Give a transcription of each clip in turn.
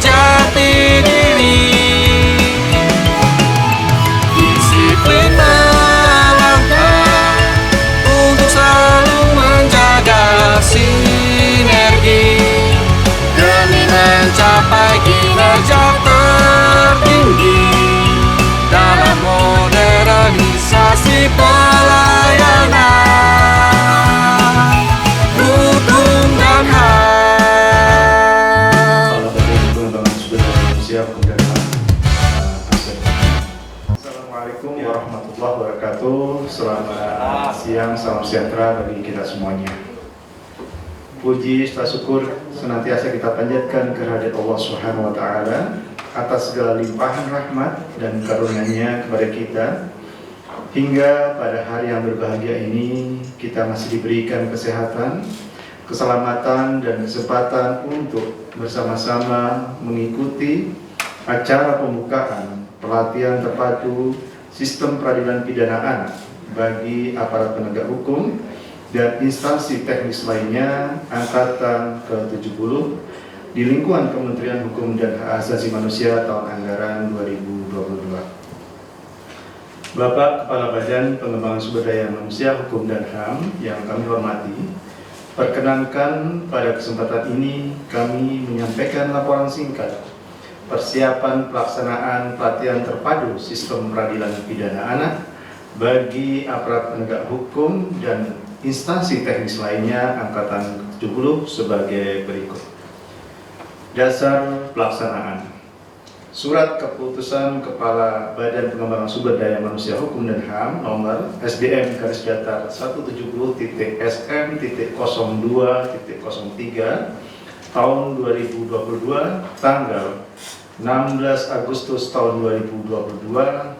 jati diri. Disiplin melangkah untuk selalu menjaga sinergi demi mencapai kinerja tertinggi dalam modernisasi pelayanan hukum dan HAM. Assalamualaikum warahmatullahi wabarakatuh. Selamat siang, salam sejahtera bagi kita semuanya. Puji serta syukur senantiasa kita panjatkan kehadirat Allah Subhanahu wa taala atas segala limpahan rahmat dan karunia-Nya kepada kita, hingga pada hari yang berbahagia ini kita masih diberikan kesehatan, keselamatan dan kesempatan untuk bersama-sama mengikuti acara pembukaan pelatihan terpadu sistem peradilan pidana anak bagi aparat penegak hukum dan instansi teknis lainnya angkatan ke-70 di lingkungan Kementerian Hukum dan Hak Asasi Manusia tahun anggaran 2022. Bapak Kepala Badan Pengembangan Sumber Daya Manusia Hukum dan HAM yang kami hormati, perkenankan pada kesempatan ini kami menyampaikan laporan singkat persiapan pelaksanaan pelatihan terpadu sistem peradilan pidana anak bagi aparat penegak hukum dan instansi teknis lainnya angkatan 70 sebagai berikut. Dasar pelaksanaan. Surat Keputusan Kepala Badan Pengembangan Sumber Daya Manusia Hukum dan HAM nomor SDM-SM.0.02.03 tahun 2022 tanggal 16 Agustus tahun 2022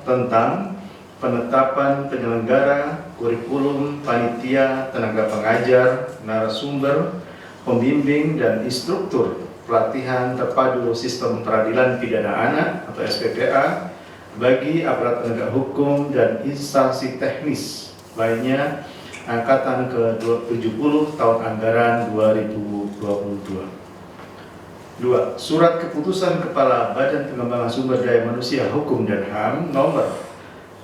tentang penetapan penyelenggara, kurikulum, panitia, tenaga pengajar, narasumber, pembimbing, dan instruktur pelatihan terpadu sistem peradilan pidana anak atau SPPA bagi aparat penegak hukum dan instansi teknis lainnya angkatan ke-70 tahun anggaran 2022. 2. Surat Keputusan Kepala Badan Pengembangan Sumber Daya Manusia Hukum dan HAM nomor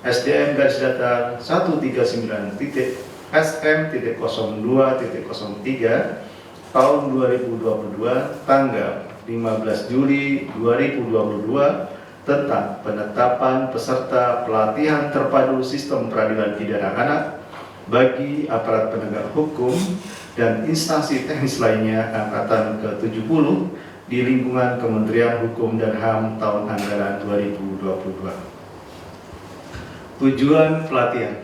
SDM-139.SM.02.03 tahun 2022 tanggal 15 Juli 2022 tentang penetapan peserta pelatihan terpadu sistem peradilan pidana anak bagi aparat penegak hukum dan instansi teknis lainnya angkatan ke-70 di lingkungan Kementerian Hukum dan HAM tahun anggaran 2022. Tujuan pelatihan.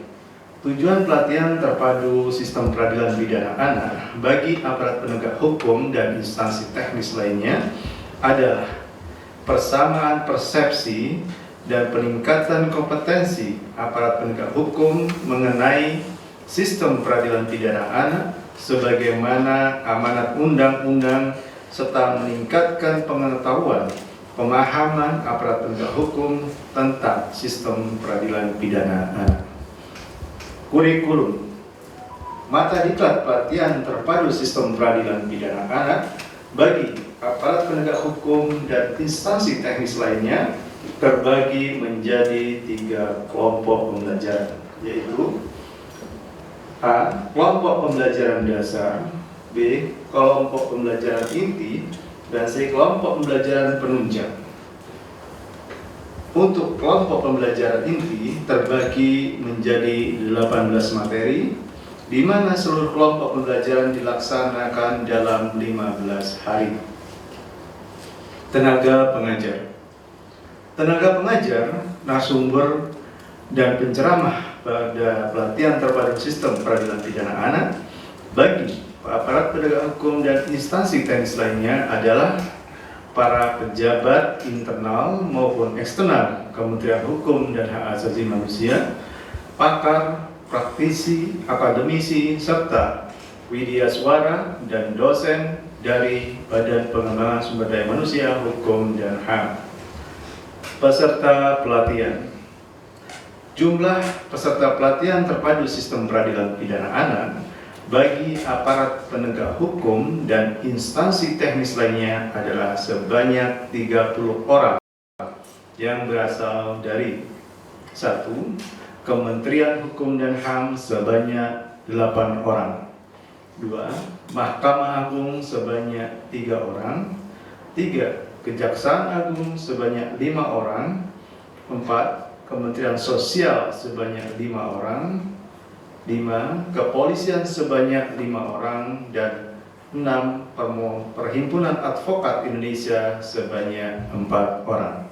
Tujuan pelatihan terpadu sistem peradilan pidana anak bagi aparat penegak hukum dan instansi teknis lainnya adalah persamaan persepsi dan peningkatan kompetensi aparat penegak hukum mengenai sistem peradilan pidana anak sebagaimana amanat undang-undang serta meningkatkan pengetahuan pemahaman aparat penegak hukum tentang sistem peradilan pidana anak. Kurikulum. Mata diklat pelatihan terpadu sistem peradilan pidana anak bagi aparat penegak hukum dan instansi teknis lainnya terbagi menjadi 3 kelompok pembelajaran, yaitu A. Kelompok pembelajaran dasar, B. Kelompok pembelajaran inti, dan C. Kelompok pembelajaran penunjang. Untuk kelompok pembelajaran inti terbagi menjadi 18 materi, di mana seluruh kelompok pembelajaran dilaksanakan dalam 15 hari. Tenaga pengajar. Tenaga pengajar, narasumber, dan penceramah pada pelatihan terpadu sistem peradilan pidana anak bagi aparat penegak hukum dan instansi teknis lainnya adalah para pejabat internal maupun eksternal Kementerian Hukum dan Hak Asasi Manusia, pakar, praktisi, akademisi, serta widyaswara dan dosen dari Badan Pengembangan Sumber Daya Manusia Hukum dan HAM. Peserta pelatihan. Jumlah peserta pelatihan terpadu sistem peradilan pidana anak bagi aparat penegak hukum dan instansi teknis lainnya adalah sebanyak 30 orang yang berasal dari 1. Kementerian Hukum dan HAM sebanyak 8 orang, 2. Mahkamah Agung sebanyak 3 orang, 3. Kejaksaan Agung sebanyak 5 orang, 4. Kementerian Sosial sebanyak 5 orang, 5. Kepolisian sebanyak 5 orang, dan 6. Perhimpunan Advokat Indonesia sebanyak 4 orang.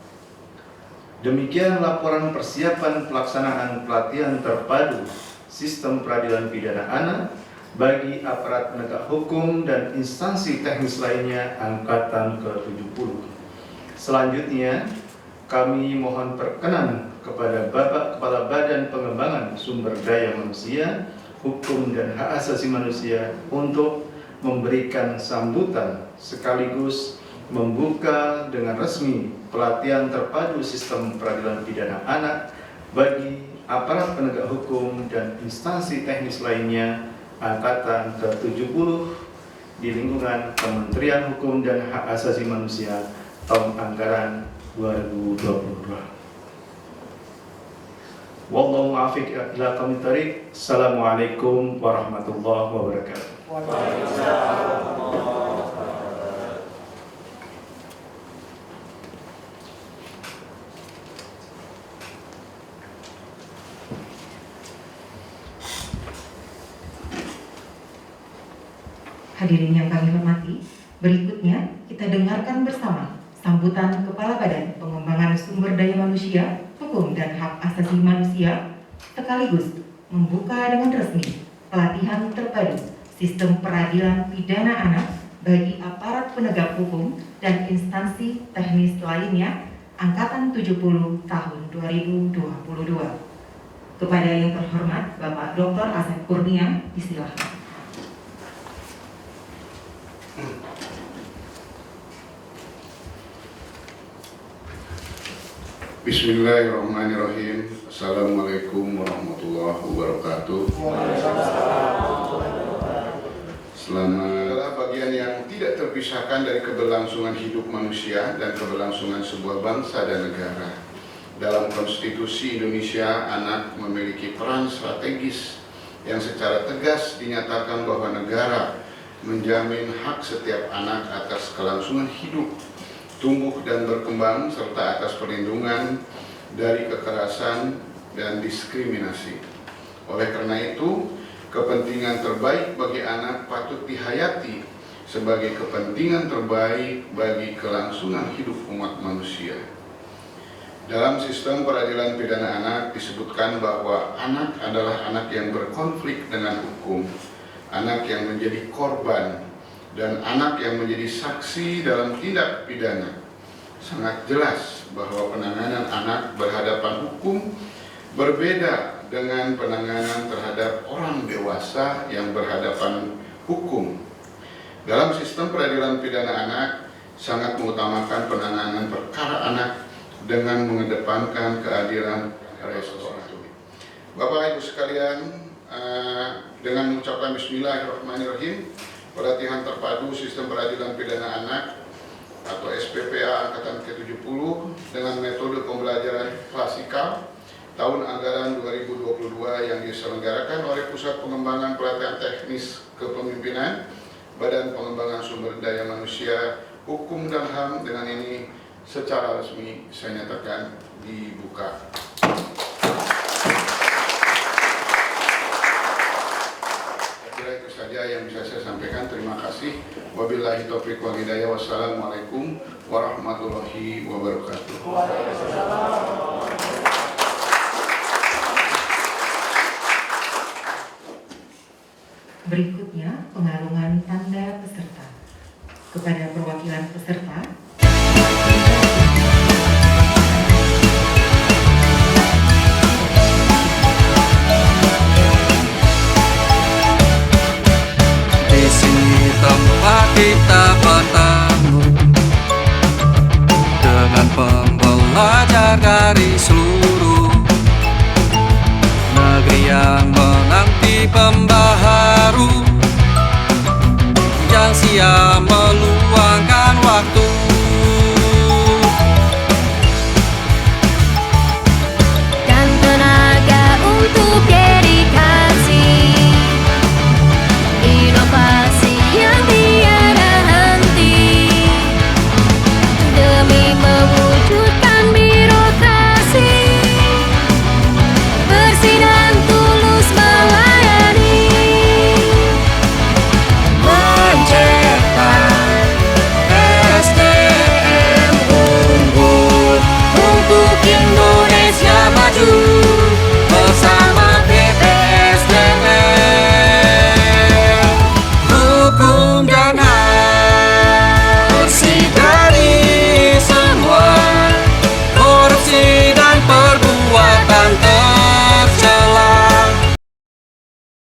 Demikian laporan persiapan pelaksanaan pelatihan terpadu sistem peradilan pidana anak bagi aparat penegak hukum dan instansi teknis lainnya angkatan ke-70. Selanjutnya, kami mohon perkenan kepada Bapak Kepala Badan Pengembangan Sumber Daya Manusia, Hukum dan Hak Asasi Manusia untuk memberikan sambutan sekaligus membuka dengan resmi pelatihan terpadu sistem peradilan pidana anak bagi aparat penegak hukum dan instansi teknis lainnya angkatan ke-70 di lingkungan Kementerian Hukum dan Hak Asasi Manusia tahun anggaran 2022. Wallahu muwaffiq ila aqwamit thoriq. Assalamualaikum warahmatullahi wabarakatuh. Hadirin yang kami hormati, berikutnya kita dengarkan bersama sambutan Kepala Badan Pengembangan Sumber Daya Manusia, Hukum dan Hak Asasi Manusia, sekaligus membuka dengan resmi pelatihan terpadu sistem peradilan pidana anak bagi aparat penegak hukum dan instansi teknis lainnya angkatan 70 tahun 2022. Kepada yang terhormat Bapak Dr. Asep Kurnia, disilakan. Bismillahirrahmanirrahim. Assalamualaikum warahmatullahi wabarakatuh. Selamat adalah bagian yang tidak terpisahkan dari keberlangsungan hidup manusia dan keberlangsungan sebuah bangsa dan negara. Dalam konstitusi Indonesia, anak memiliki peran strategis yang secara tegas dinyatakan bahwa negara menjamin hak setiap anak atas kelangsungan hidup, tumbuh dan berkembang, serta atas perlindungan dari kekerasan dan diskriminasi. Oleh karena itu, kepentingan terbaik bagi anak patut dihayati sebagai kepentingan terbaik bagi kelangsungan hidup umat manusia. Dalam sistem peradilan pidana anak disebutkan bahwa anak adalah anak yang berkonflik dengan hukum, anak yang menjadi korban, dan anak yang menjadi saksi dalam tindak pidana. Sangat jelas bahwa penanganan anak berhadapan hukum berbeda dengan penanganan terhadap orang dewasa yang berhadapan hukum. Dalam sistem peradilan pidana anak sangat mengutamakan penanganan perkara anak dengan mengedepankan keadilan restoratif. Bapak Ibu sekalian, dengan mengucapkan Bismillahirrahmanirrahim, pelatihan terpadu sistem peradilan pidana anak atau SPPA angkatan ke-70 dengan metode pembelajaran klasikal tahun anggaran 2022 yang diselenggarakan oleh Pusat Pengembangan Pelatihan Teknis Kepemimpinan Badan Pengembangan Sumber Daya Manusia, Hukum dan HAM, dengan ini secara resmi saya nyatakan dibuka. Itu saja yang bisa saya sampaikan. Terima kasih. Wabillahi taufiq wal hidayah. Wassalamualaikum warahmatullahi wabarakatuh. Berikutnya pengalungan tanda peserta. Kepada perwakilan peserta, Di sini tempat kita bertemu dengan pembelajar dari seluruh negeri yang menanti pembaharu lansia